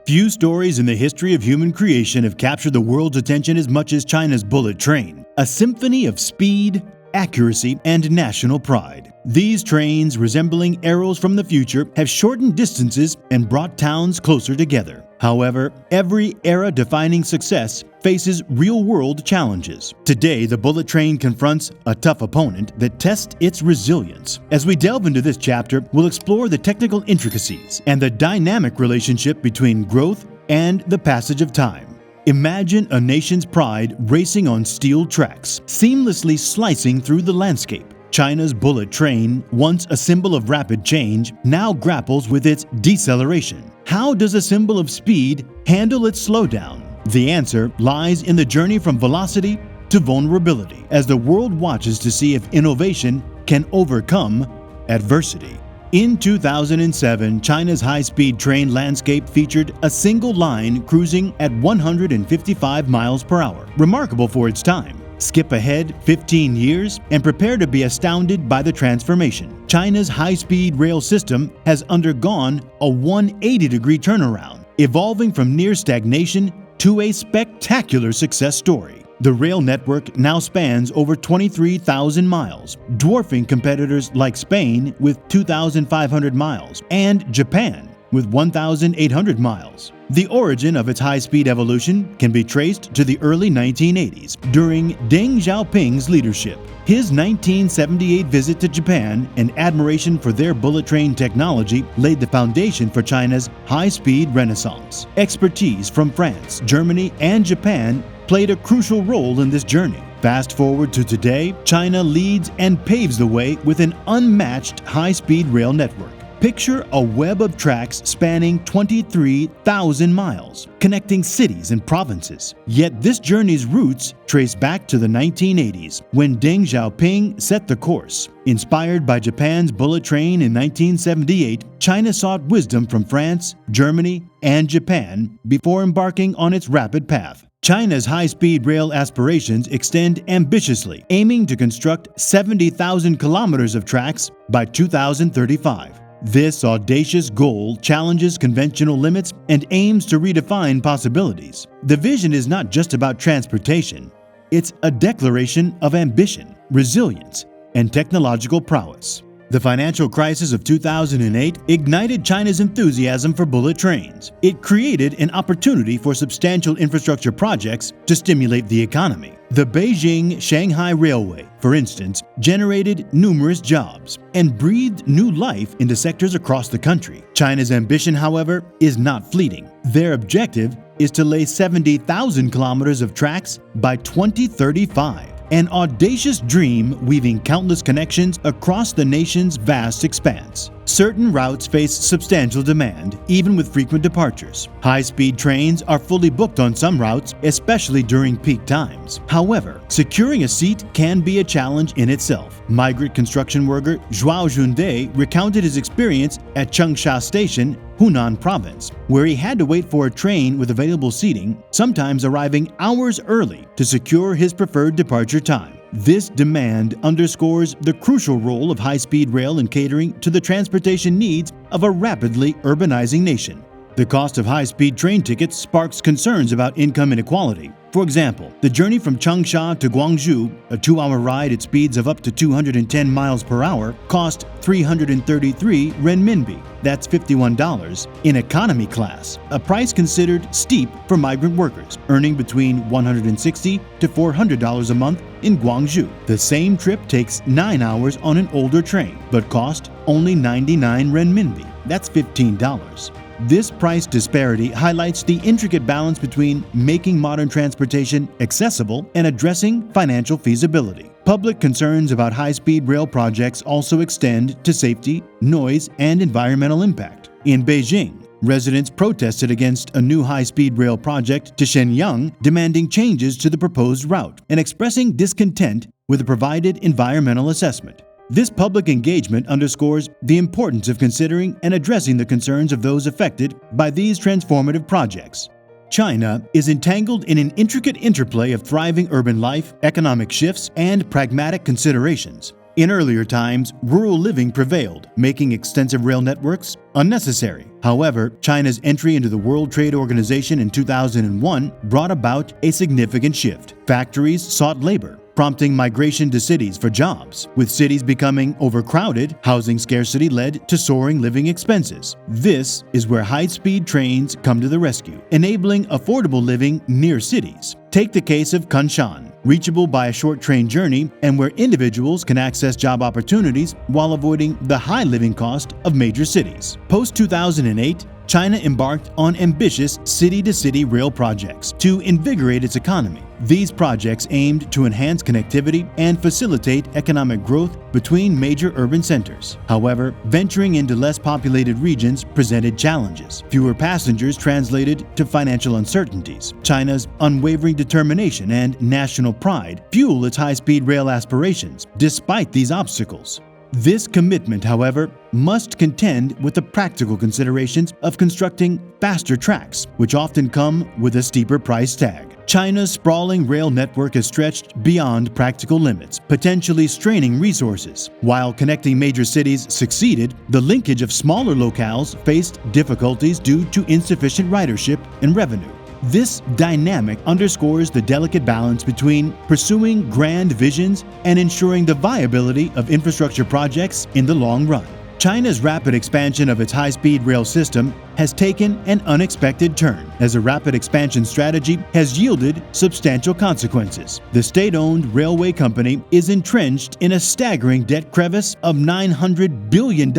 Few stories in the history of human creation have captured the world's attention as much as China's bullet train, a symphony of speed, accuracy, and national pride. These trains, resembling arrows from the future, have shortened distances and brought towns closer together. However, every era-defining success faces real-world challenges. Today, the bullet train confronts a tough opponent that tests its resilience. As we delve into this chapter, we'll explore the technical intricacies and the dynamic relationship between growth and the passage of time. Imagine a nation's pride racing on steel tracks, seamlessly slicing through the landscape. China's bullet train, once a symbol of rapid change, now grapples with its deceleration. How does a symbol of speed handle its slowdown? The answer lies in the journey from velocity to vulnerability, as the world watches to see if innovation can overcome adversity. In 2007, China's high-speed train landscape featured a single line cruising at 155 miles per hour, remarkable for its time. Skip ahead 15 years and prepare to be astounded by the transformation. China's high-speed rail system has undergone a 180-degree turnaround, evolving from near stagnation to a spectacular success story. The rail network now spans over 23,000 miles, dwarfing competitors like Spain with 2,500 miles and Japan with 1,800 miles. The origin of its high-speed evolution can be traced to the early 1980s, during Deng Xiaoping's leadership. His 1978 visit to Japan and admiration for their bullet train technology laid the foundation for China's high-speed renaissance. Expertise from France, Germany, and Japan played a crucial role in this journey. Fast forward to today, China leads and paves the way with an unmatched high-speed rail network. Picture a web of tracks spanning 23,000 miles, connecting cities and provinces. Yet this journey's roots trace back to the 1980s, when Deng Xiaoping set the course. Inspired by Japan's bullet train in 1978, China sought wisdom from France, Germany, and Japan before embarking on its rapid path. China's high-speed rail aspirations extend ambitiously, aiming to construct 70,000 kilometers of tracks by 2035. This audacious goal challenges conventional limits and aims to redefine possibilities. The vision is not just about transportation, it's a declaration of ambition, resilience, and technological prowess. The financial crisis of 2008 ignited China's enthusiasm for bullet trains. It created an opportunity for substantial infrastructure projects to stimulate the economy. The Beijing-Shanghai Railway, for instance, generated numerous jobs and breathed new life into sectors across the country. China's ambition, however, is not fleeting. Their objective is to lay 70,000 kilometers of tracks by 2035. An audacious dream weaving countless connections across the nation's vast expanse. Certain routes face substantial demand, even with frequent departures. High-speed trains are fully booked on some routes, especially during peak times. However, securing a seat can be a challenge in itself. Migrant construction worker Zhuao Junde recounted his experience at Changsha Station, Hunan Province, where he had to wait for a train with available seating, sometimes arriving hours early to secure his preferred departure time. This demand underscores the crucial role of high-speed rail in catering to the transportation needs of a rapidly urbanizing nation. The cost of high-speed train tickets sparks concerns about income inequality. For example, the journey from Changsha to Guangzhou, a 2-hour ride at speeds of up to 210 miles per hour, cost 333 renminbi, that's $51, in economy class, a price considered steep for migrant workers, earning between $160 to $400 a month in Guangzhou. The same trip takes 9 hours on an older train, but cost only 99 renminbi, that's $15. This price disparity highlights the intricate balance between making modern transportation accessible and addressing financial feasibility. Public concerns about high-speed rail projects also extend to safety, noise, and environmental impact. In Beijing, residents protested against a new high-speed rail project to Shenyang, demanding changes to the proposed route and expressing discontent with the provided environmental assessment. This public engagement underscores the importance of considering and addressing the concerns of those affected by these transformative projects. China is entangled in an intricate interplay of thriving urban life, economic shifts, and pragmatic considerations. In earlier times, rural living prevailed, making extensive rail networks unnecessary. However, China's entry into the World Trade Organization in 2001 brought about a significant shift. Factories sought labor, prompting migration to cities for jobs. With cities becoming overcrowded, housing scarcity led to soaring living expenses. This is where high-speed trains come to the rescue, enabling affordable living near cities. Take the case of Kunshan, reachable by a short train journey and where individuals can access job opportunities while avoiding the high living cost of major cities. Post-2008, China embarked on ambitious city-to-city rail projects to invigorate its economy. These projects aimed to enhance connectivity and facilitate economic growth between major urban centers. However, venturing into less populated regions presented challenges. Fewer passengers translated to financial uncertainties. China's unwavering determination and national pride fuel its high-speed rail aspirations despite these obstacles. This commitment, however, must contend with the practical considerations of constructing faster tracks, which often come with a steeper price tag. China's sprawling rail network is stretched beyond practical limits, potentially straining resources. While connecting major cities succeeded, the linkage of smaller locales faced difficulties due to insufficient ridership and revenue. This dynamic underscores the delicate balance between pursuing grand visions and ensuring the viability of infrastructure projects in the long run. China's rapid expansion of its high-speed rail system has taken an unexpected turn, as a rapid expansion strategy has yielded substantial consequences. The state-owned railway company is entrenched in a staggering debt crevice of $900 billion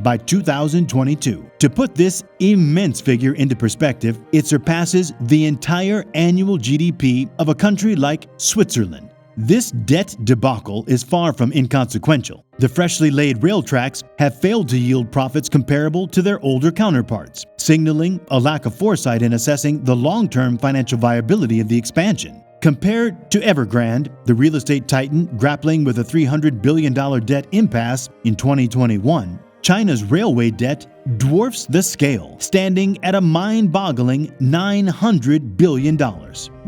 by 2022. To put this immense figure into perspective, it surpasses the entire annual GDP of a country like Switzerland. This debt debacle is far from inconsequential. The freshly laid rail tracks have failed to yield profits comparable to their older counterparts, signaling a lack of foresight in assessing the long-term financial viability of the expansion. Compared to Evergrande, the real estate titan grappling with a $300 billion debt impasse in 2021, China's railway debt dwarfs the scale, standing at a mind-boggling $900 billion.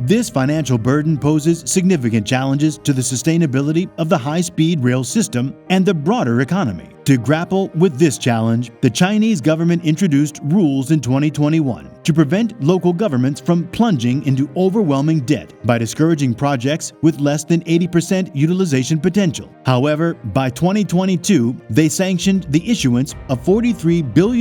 This financial burden poses significant challenges to the sustainability of the high-speed rail system and the broader economy. To grapple with this challenge, the Chinese government introduced rules in 2021 to prevent local governments from plunging into overwhelming debt by discouraging projects with less than 80% utilization potential. However, by 2022, they sanctioned the issuance of $43 billion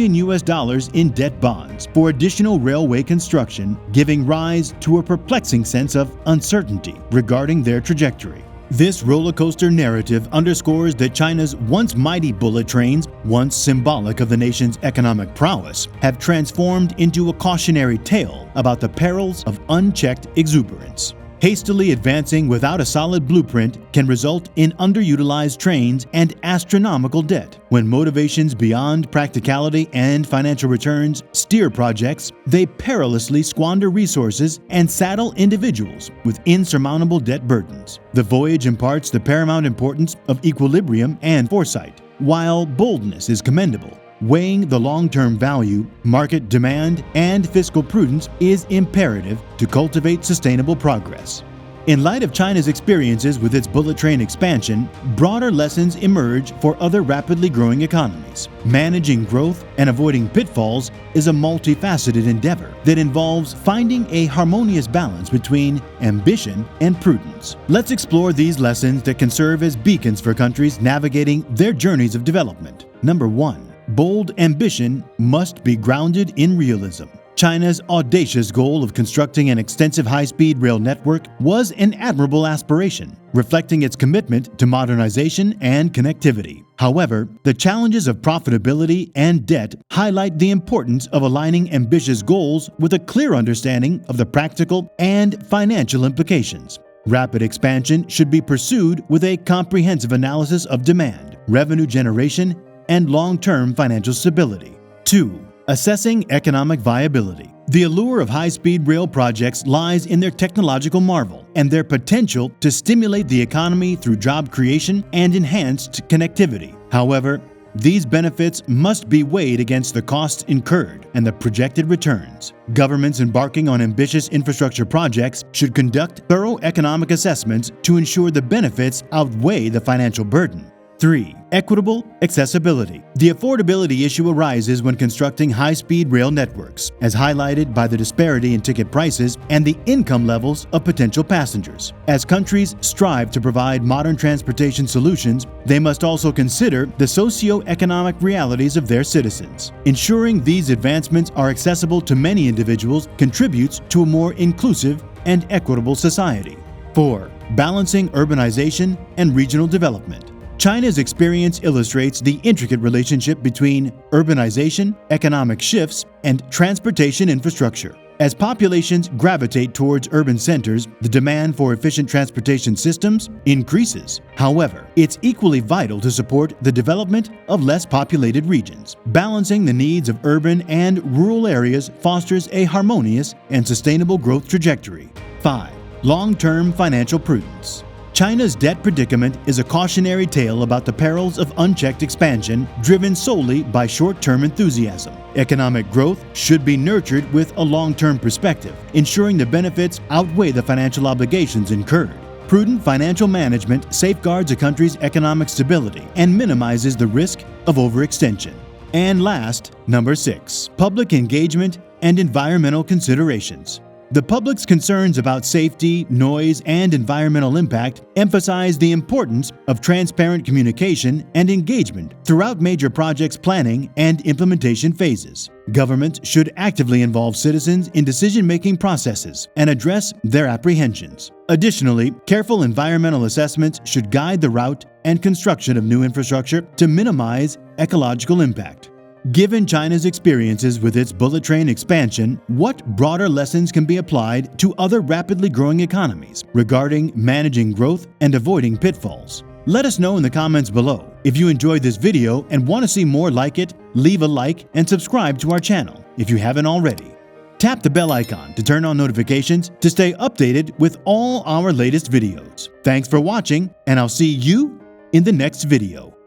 in debt bonds for additional railway construction, giving rise to a perplexing sense of uncertainty regarding their trajectory. This roller coaster narrative underscores that China's once mighty bullet trains, once symbolic of the nation's economic prowess, have transformed into a cautionary tale about the perils of unchecked exuberance. Hastily advancing without a solid blueprint can result in underutilized trains and astronomical debt. When motivations beyond practicality and financial returns steer projects, they perilously squander resources and saddle individuals with insurmountable debt burdens. The voyage imparts the paramount importance of equilibrium and foresight. While boldness is commendable, weighing the long-term value, market demand, and fiscal prudence is imperative to cultivate sustainable progress. In light of China's experiences with its bullet train expansion, broader lessons emerge for other rapidly growing economies. Managing growth and avoiding pitfalls is a multifaceted endeavor that involves finding a harmonious balance between ambition and prudence. Let's explore these lessons that can serve as beacons for countries navigating their journeys of development. Number 1. Bold ambition must be grounded in realism. China's audacious goal of constructing an extensive high-speed rail network was an admirable aspiration, reflecting its commitment to modernization and connectivity. However, the challenges of profitability and debt highlight the importance of aligning ambitious goals with a clear understanding of the practical and financial implications. Rapid expansion should be pursued with a comprehensive analysis of demand, revenue generation, and long-term financial stability. 2. Assessing economic viability. The allure of high-speed rail projects lies in their technological marvel and their potential to stimulate the economy through job creation and enhanced connectivity. However, these benefits must be weighed against the costs incurred and the projected returns. Governments embarking on ambitious infrastructure projects should conduct thorough economic assessments to ensure the benefits outweigh the financial burden. 3. Equitable accessibility. The affordability issue arises when constructing high-speed rail networks, as highlighted by the disparity in ticket prices and the income levels of potential passengers. As countries strive to provide modern transportation solutions, they must also consider the socio-economic realities of their citizens. Ensuring these advancements are accessible to many individuals contributes to a more inclusive and equitable society. 4. Balancing urbanization and regional development. China's experience illustrates the intricate relationship between urbanization, economic shifts, and transportation infrastructure. As populations gravitate towards urban centers, the demand for efficient transportation systems increases. However, it's equally vital to support the development of less populated regions. Balancing the needs of urban and rural areas fosters a harmonious and sustainable growth trajectory. 5. Long-term financial prudence. China's debt predicament is a cautionary tale about the perils of unchecked expansion driven solely by short-term enthusiasm. Economic growth should be nurtured with a long-term perspective, ensuring the benefits outweigh the financial obligations incurred. Prudent financial management safeguards a country's economic stability and minimizes the risk of overextension. And last, number 6, public engagement and environmental considerations. The public's concerns about safety, noise, and environmental impact emphasize the importance of transparent communication and engagement throughout major projects' planning and implementation phases. Governments should actively involve citizens in decision-making processes and address their apprehensions. Additionally, careful environmental assessments should guide the route and construction of new infrastructure to minimize ecological impact. Given China's experiences with its bullet train expansion, what broader lessons can be applied to other rapidly growing economies regarding managing growth and avoiding pitfalls? Let us know in the comments below. If you enjoyed this video and want to see more like it, leave a like and subscribe to our channel if you haven't already. Tap the bell icon to turn on notifications to stay updated with all our latest videos. Thanks for watching, and I'll see you in the next video.